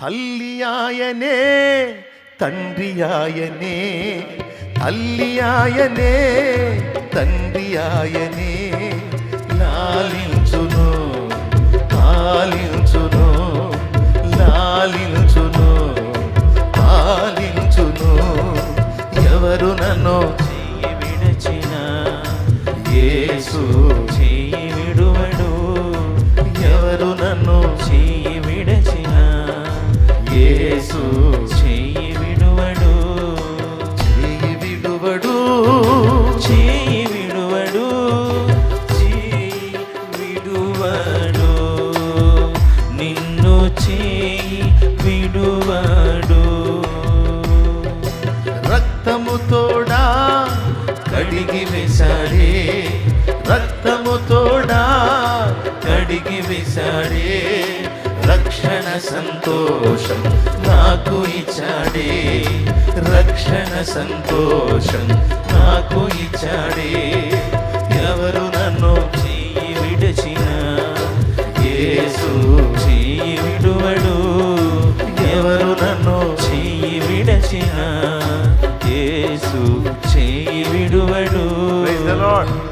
తల్లి ఆయనే తండ్రి ఆయనే, తల్లి ఆయనే తండ్రి ఆయనే, లాలించును పాలించును, లాలించును పాలించును. ఎవరు నన్ను చెయ్యి విడచిన యేసు చెయ్యి విడువడు, ఎవరు నన్ను చెయ్యి విడచిన యేసు చెయ్యి విడువడు, చెయ్యి విడువడు, చెయ్యి విడువడు, చెయ్యి విడువడు, నిన్ను చెయ్యి విడువడు. రక్తము తోడా కడిగి వేశాడే, రక్తము తోడా కడిగి వేశాడే, రక్షణ సంతోషం నాకు ఇచ్చాడే, రక్షణ సంతోషం నాకు ఇచ్చాడే. ఎవరు నన్ను చెయ్యి విడచిన యేసు చెయ్యి విడువడు, ఎవరు నన్ను చెయ్యి విడచిన యేసు చెయ్యి విడువడు. Praise the Lord.